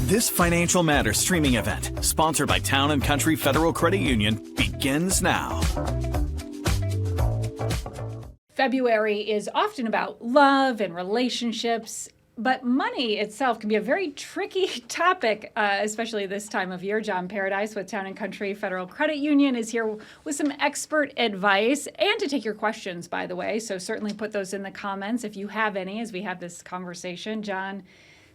This Financial Matters streaming event, sponsored by Town & Country Federal Credit Union, begins now. February is often about love and relationships, but money itself can be a very tricky topic, especially this time of year. John Paradise with Town & Country Federal Credit Union is here with some expert advice and to take your questions, by the way. So certainly put those in the comments if you have any as we have this conversation. John,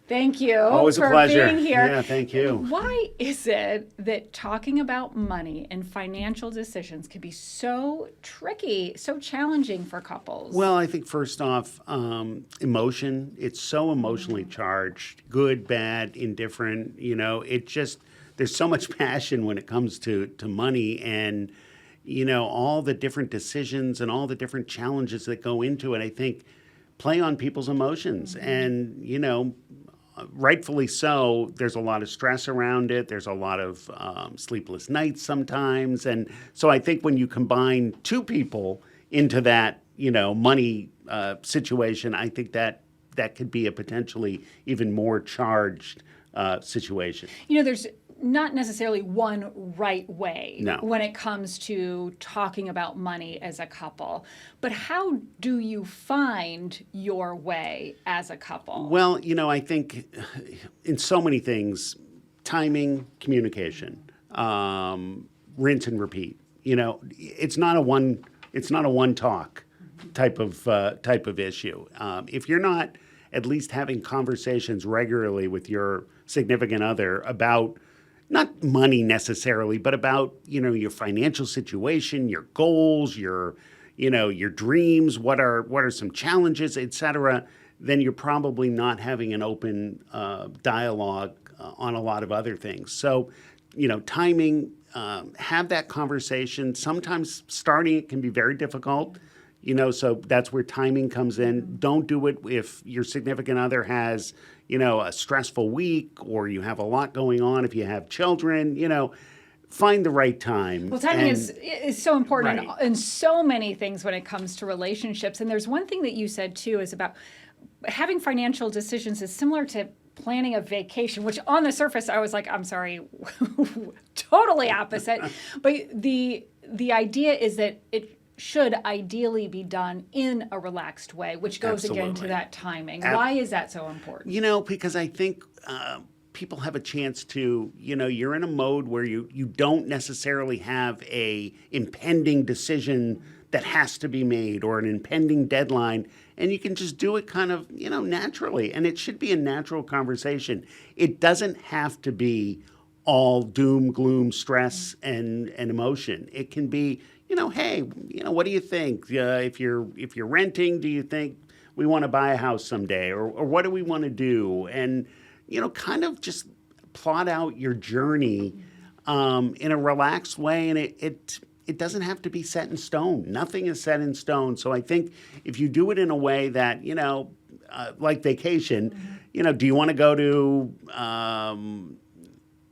thank you Always for a pleasure. being here. Yeah, thank you. Why is it that talking about money and financial decisions can be so tricky, so challenging for couples? Well, I think first off, emotion. It's so emotionally charged, good, bad, indifferent. There's so much passion when it comes to money and, all the different decisions and all the different challenges that go into it, I think, play on people's emotions. And, rightfully so, there's a lot of stress around it. There's a lot of sleepless nights sometimes. And so I think when you combine two people into that, money situation, I think that could be a potentially even more charged situation. There's not necessarily one right way No. when it comes to talking about money as a couple. But how do you find your way as a couple? Well, I think in so many things, timing, communication, rinse and repeat. It's not a one talk type of issue. If you're not at least having conversations regularly with your significant other about not money necessarily, but about, your financial situation, your goals, your dreams, what are some challenges, et cetera, then you're probably not having an open dialogue on a lot of other things. So, timing, have that conversation. Sometimes starting it can be very difficult, so that's where timing comes in. Don't do it if your significant other has, a stressful week or you have a lot going on. If you have children, find the right time. Well, timing is so important Right. in so many things when it comes to relationships. And there's one thing that you said, too, is about having financial decisions is similar to planning a vacation, which on the surface, I was like, I'm sorry, totally opposite. But the idea is that it should ideally be done in a relaxed way, which goes again to Absolutely. that timing. Why is that so important? Because I think people have a chance to, you're in a mode where you don't necessarily have a impending decision that has to be made or an impending deadline, and you can just do it kind of, naturally. And it should be a natural conversation. It doesn't have to be all doom, gloom, stress, and emotion. It can be, hey, what do you think? If you're renting, do you think we want to buy a house someday, or what do we want to do? And kind of just plot out your journey in a relaxed way, and it doesn't have to be set in stone. Nothing is set in stone. So I think if you do it in a way that like vacation, do you want to go to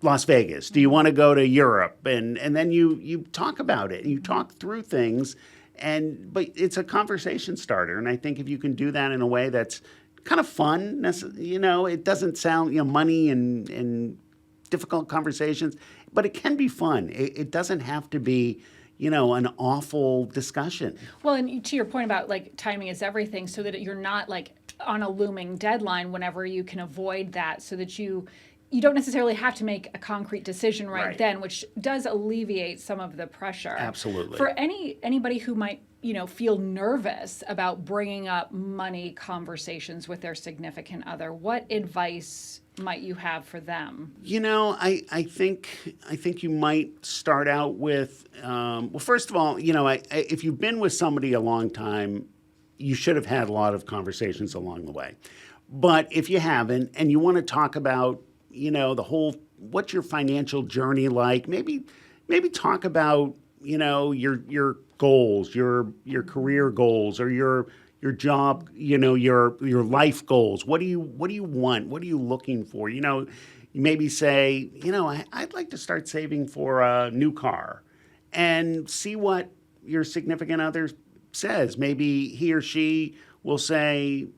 Las Vegas? Do you want to go to Europe? And then you talk about it and you talk through things, but it's a conversation starter. And I think if you can do that in a way that's kind of fun, it doesn't sound, money and difficult conversations, but it can be fun. It doesn't have to be, an awful discussion. Well, and to your point about timing is everything, so that you're not on a looming deadline whenever you can avoid that, so that you don't necessarily have to make a concrete decision right then, which does alleviate some of the pressure. Absolutely. For anybody who might, feel nervous about bringing up money conversations with their significant other, what advice might you have for them? I think you might start out with, well, first of all, if you've been with somebody a long time, you should have had a lot of conversations along the way. But if you haven't, and you want to talk about, the whole, what's your financial journey like? Maybe talk about, your goals, your career goals, or your job, your life goals. What do you want? What are you looking for? You maybe say, I'd like to start saving for a new car, and see what your significant other says. Maybe he or she will say,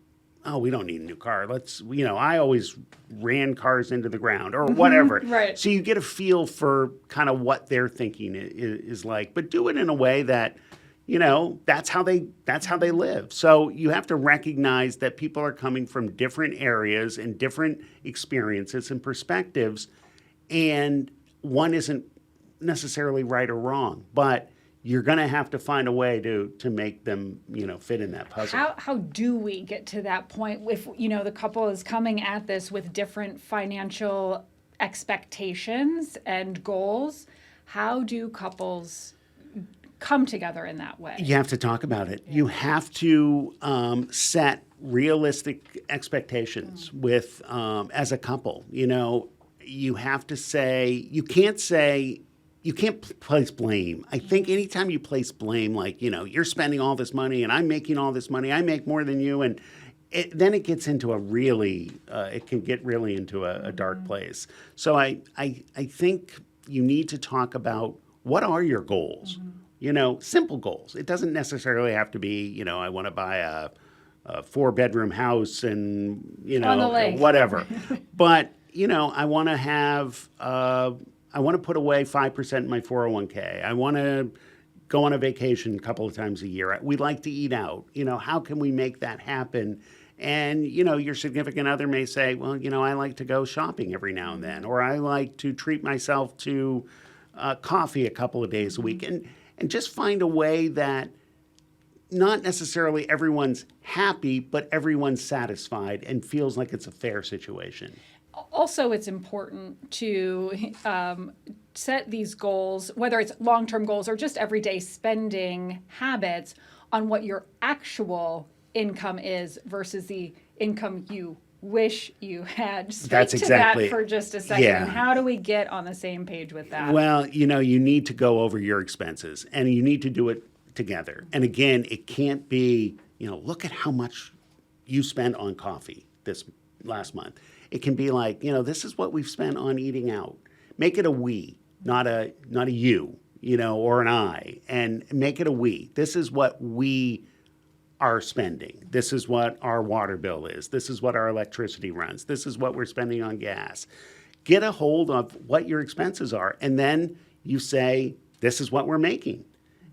oh, we don't need a new car. I always ran cars into the ground or whatever. Right. So you get a feel for kind of what their thinking is like, but do it in a way that, that's how they live. So you have to recognize that people are coming from different areas and different experiences and perspectives, and one isn't necessarily right or wrong, but you're going to have to find a way to make them, fit in that puzzle. How do we get to that point if, the couple is coming at this with different financial expectations and goals? How do couples come together in that way? You have to talk about it. You have to set realistic expectations with as a couple. You have to say, you can't place blame. I think anytime you place blame, like, you're spending all this money and I'm making all this money, I make more than you, and then it gets into it can get really into a dark place. So I think you need to talk about, what are your goals? Simple goals. It doesn't necessarily have to be, I want to buy a 4-bedroom house and, On the lake. whatever. But, I want to have, I want to put away 5% in my 401k. I want to go on a vacation a couple of times a year. We like to eat out. How can we make that happen? And, your significant other may say, well, I like to go shopping every now and then, or I like to treat myself to coffee a couple of days a week. And just find a way that not necessarily everyone's happy, but everyone's satisfied and feels like it's a fair situation. Also, it's important to set these goals, whether it's long-term goals or just everyday spending habits, on what your actual income is versus the income you wish you had. Speak That's exactly to that for just a second. Yeah. And how do we get on the same page with that? Well, you need to go over your expenses, and you need to do it together. And again, it can't be, look at how much you spent on coffee this last month. It can be like, this is what we've spent on eating out. Make it a we, not a you, or an I, and make it a we. This is what we are spending. This is what our water bill is. This is what our electricity runs. This is what we're spending on gas. Get a hold of what your expenses are, and then you say, this is what we're making.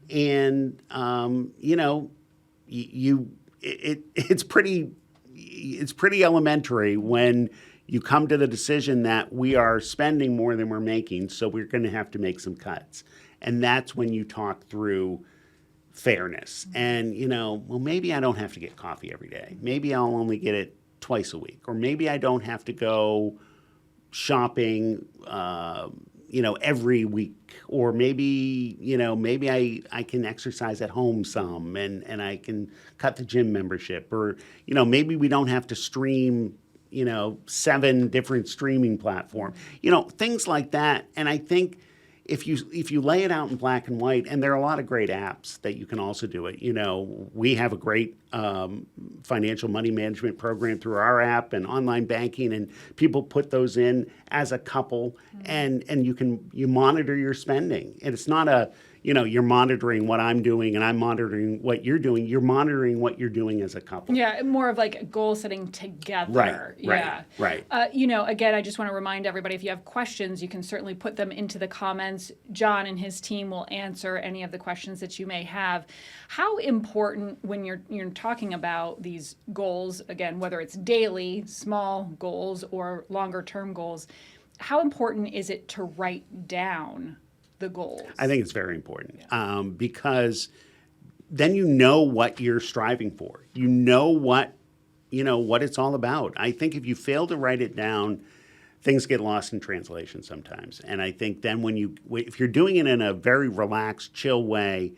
And, it's pretty elementary when you come to the decision that we are spending more than we're making, so we're going to have to make some cuts. And that's when you talk through fairness. And, well, maybe I don't have to get coffee every day. Maybe I'll only get it twice a week. Or maybe I don't have to go shopping, every week. Or maybe, I can exercise at home some and I can cut the gym membership. Or, maybe we don't have to stream, 7 different streaming platforms. Things like that. And I think if you lay it out in black and white, and there are a lot of great apps that you can also do it. We have a great financial money management program through our app and online banking, and people put those in as a couple, and you monitor your spending. And it's not you're monitoring what I'm doing and I'm monitoring what you're doing. You're monitoring what you're doing as a couple. Yeah, more of like goal setting together. Right, Yeah. right. Again, I just want to remind everybody, if you have questions, you can certainly put them into the comments. John and his team will answer any of the questions that you may have. How important, when you're talking about these goals, again, whether it's daily, small goals, or longer term goals, how important is it to write down the goals? I think it's very important because then you know what you're striving for. You know what it's all about. I think if you fail to write it down, things get lost in translation sometimes. And I think then if you're doing it in a very relaxed, chill way,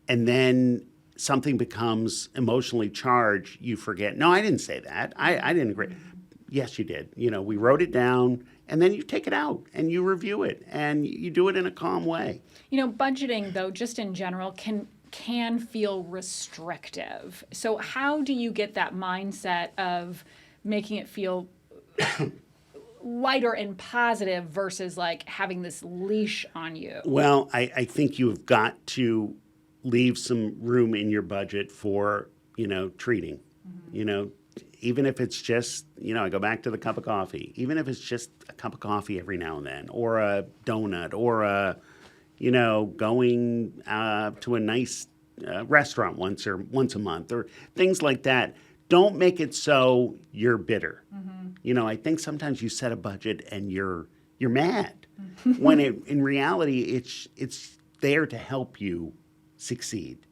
and then something becomes emotionally charged, you forget, no, I didn't say that. I didn't agree. Yes, you did. We wrote it down, and then you take it out and you review it and you do it in a calm way. Budgeting, though, just in general, can feel restrictive. So how do you get that mindset of making it feel lighter and positive versus like having this leash on you? Well, I think you've got to leave some room in your budget for, treating. even if it's just, I go back to the cup of coffee, even if it's just a cup of coffee every now and then, or a donut, or going to a nice restaurant once a month, or things like that. Don't make it so you're bitter. I think sometimes you set a budget and you're mad when in reality it's there to help you succeed.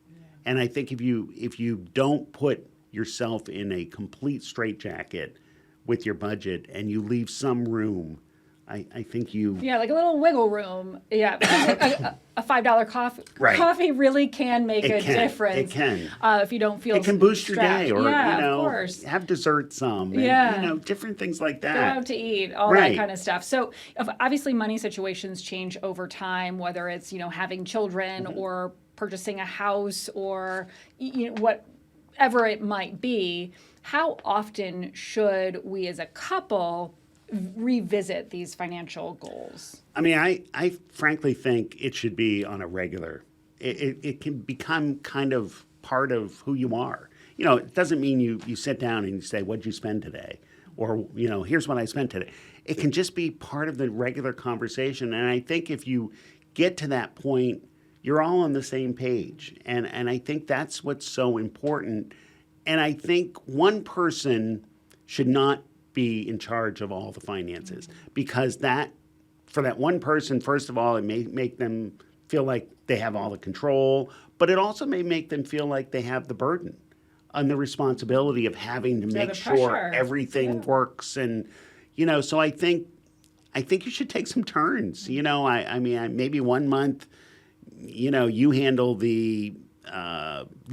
And I think if you don't put yourself in a complete straitjacket with your budget and you leave some room, I think you... Yeah, like a little wiggle room. Yeah, because a $5 coffee really can make a difference. It can. If you don't feel It can boost your day, or, of course. have dessert some. Yeah. And, different things like that. Go out to eat, all that kind of stuff. So obviously money situations change over time, whether it's, having children or purchasing a house or, whatever it might be. How often should we as a couple revisit these financial goals? I mean, I frankly think it should be on a regular. It can become kind of part of who you are. It doesn't mean you sit down and you say, what'd you spend today? Or, here's what I spent today. It can just be part of the regular conversation. And I think if you get to that point, you're all on the same page. And I think that's what's so important. And I think one person should not be in charge of all the finances, because for that one person, first of all, it may make them feel like they have all the control, but it also may make them feel like they have the burden and the responsibility of having to make sure everything works. And, so I think you should take some turns. I mean, maybe 1 month, you handle the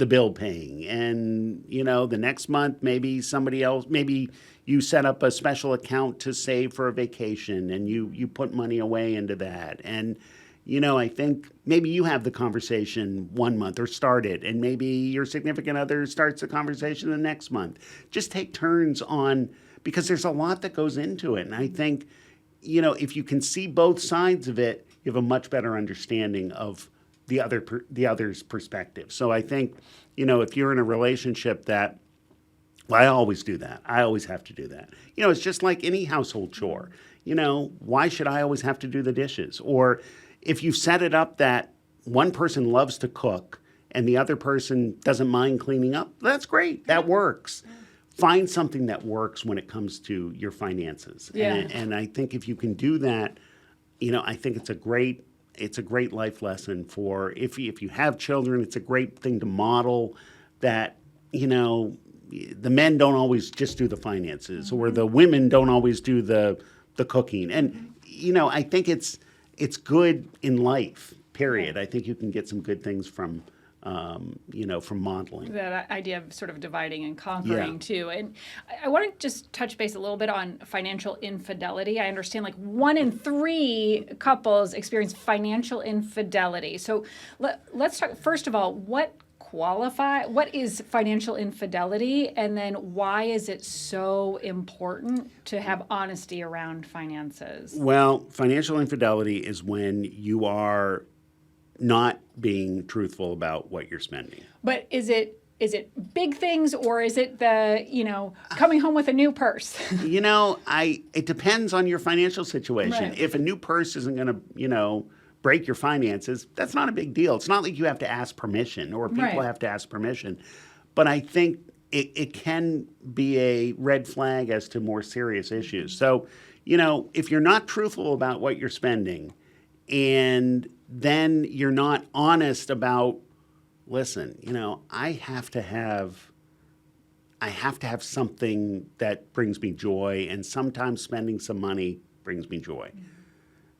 bill paying, and the next month maybe somebody else, maybe you set up a special account to save for a vacation and you put money away into that. And I think maybe you have the conversation 1 month or start it, and maybe your significant other starts the conversation the next month. Just take turns because there's a lot that goes into it. And I think if you can see both sides of it, you have a much better understanding of the other's perspective. So I think, if you're in a relationship that, well, I always do that. I always have to do that. It's just like any household chore. Why should I always have to do the dishes? Or if you set it up that one person loves to cook and the other person doesn't mind cleaning up, that's great. That works. Find something that works when it comes to your finances. Yeah. And I think if you can do that, I think it's a great life lesson for if you have children. It's a great thing to model that, the men don't always just do the finances, or the women don't always do the cooking. And, I think it's good in life, period. I think you can get some good things from modeling. That idea of sort of dividing and conquering too. And I want to just touch base a little bit on financial infidelity. I understand like 1 in 3 couples experience financial infidelity. So let's talk, first of all, what is financial infidelity, and then why is it so important to have honesty around finances? Well, financial infidelity is when you are not being truthful about what you're spending. But is it big things, or is it the, coming home with a new purse? It depends on your financial situation. Right. If a new purse isn't going to, break your finances, that's not a big deal. It's not like you have to ask permission, or people have to ask permission. But I think it can be a red flag as to more serious issues. So, if you're not truthful about what you're spending, and then you're not honest about, listen, I have to have something that brings me joy, and sometimes spending some money brings me joy.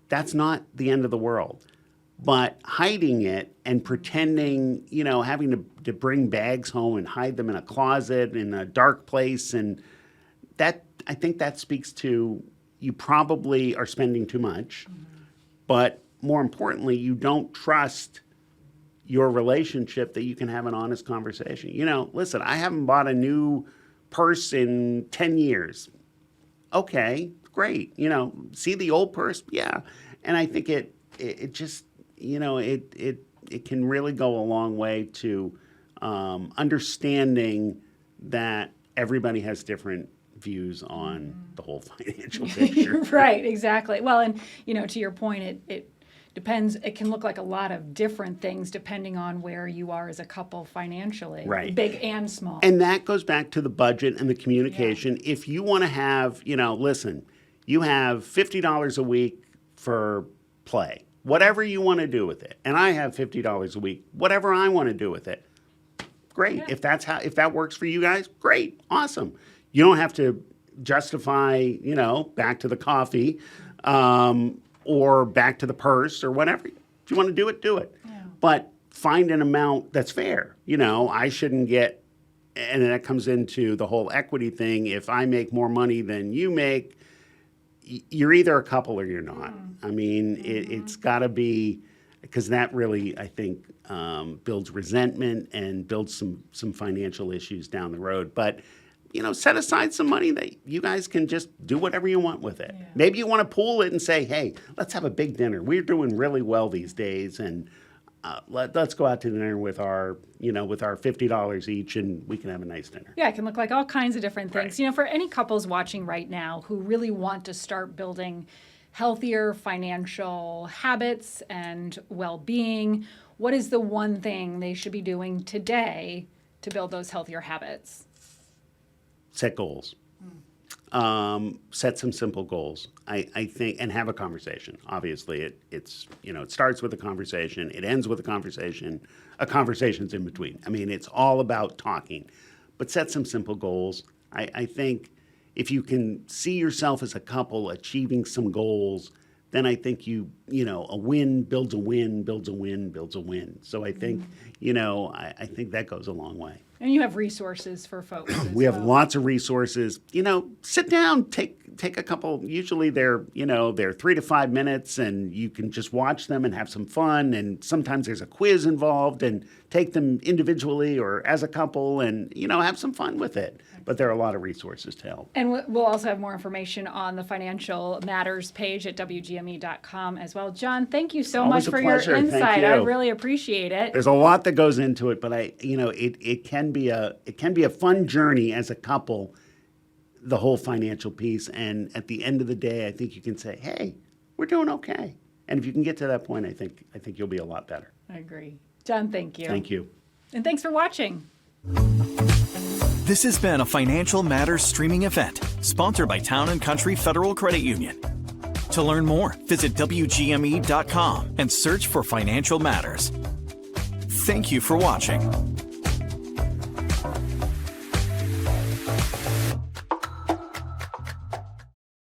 That's not the end of the world. But hiding it and pretending, having to bring bags home and hide them in a closet in a dark place, and that, I think that speaks to, you probably are spending too much, but more importantly, you don't trust your relationship that you can have an honest conversation. Listen, I haven't bought a new purse in 10 years. Okay, great. See the old purse? Yeah. And I think it just, it can really go a long way to understanding that everybody has different views on the whole financial picture. Right, exactly. Well, and to your point, it depends. It can look like a lot of different things depending on where you are as a couple financially, Right. Big and small. And that goes back to the budget and the communication. Yeah. If you want to have, listen, you have $50 a week for play, whatever you want to do with it, and I have $50 a week, whatever I want to do with it. Great. Yeah. If that works for you guys, great, awesome. You don't have to justify, back to the coffee, or back to the purse or whatever. If you want to do it, do it. Yeah. But find an amount that's fair. I shouldn't get, and that comes into the whole equity thing. If I make more money than you make, you're either a couple or you're not. I mean, it's got to be, because that really, I think, builds resentment and builds some financial issues down the road. But set aside some money that you guys can just do whatever you want with it. Yeah. Maybe you want to pool it and say, hey, let's have a big dinner. We're doing really well these days, and let's go out to dinner with our $50 each, and we can have a nice dinner. Yeah, it can look like all kinds of different things. Right. For any couples watching right now who really want to start building healthier financial habits and well-being, what is the one thing they should be doing today to build those healthier habits? Set goals. Set some simple goals. I think, and have a conversation. Obviously, it starts with a conversation. It ends with a conversation. A conversation's in between. I mean, it's all about talking. But set some simple goals. I think if you can see yourself as a couple achieving some goals, then I think a win builds a win, builds a win, builds a win. So I think, I think that goes a long way. And you have resources for folks. We have lots of resources. Sit down, take a couple. Usually they're 3 to 5 minutes, and you can just watch them and have some fun. And sometimes there's a quiz involved, and take them individually or as a couple, and have some fun with it. But there are a lot of resources to help. And we'll also have more information on the Financial Matters page at WGME.com as well. John, thank you so much for your insight. I really appreciate it. There's a lot that goes into it, but it can be a fun journey as a couple, the whole financial piece. And at the end of the day, I think you can say, hey, we're doing okay. And if you can get to that point, I think you'll be a lot better. I agree. John, thank you. Thank you. And thanks for watching. This has been a Financial Matters streaming event sponsored by Town & Country Federal Credit Union. To learn more, visit WGME.com and search for Financial Matters. Thank you for watching.